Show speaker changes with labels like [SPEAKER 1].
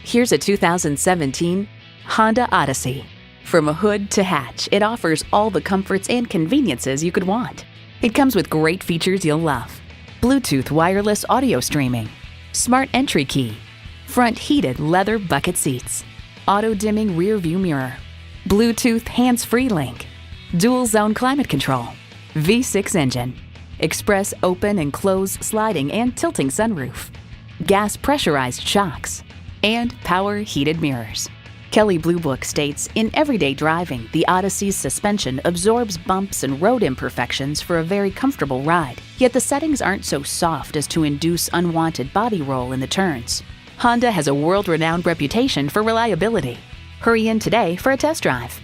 [SPEAKER 1] Here's a 2017 Honda Odyssey. From a hood to hatch, it offers all the comforts and conveniences you could want. It comes with great features you'll love: Bluetooth wireless audio streaming, smart entry key, front heated leather bucket seats, auto-dimming rear view mirror, Bluetooth hands-free link, dual zone climate control, V6 engine, express open and close sliding and tilting sunroof, gas pressurized shocks, and power heated mirrors. Kelley Blue Book states, in everyday driving, the Odyssey's suspension absorbs bumps and road imperfections for a very comfortable ride, yet the settings aren't so soft as to induce unwanted body roll in the turns. Honda has a world-renowned reputation for reliability. Hurry in today for a test drive.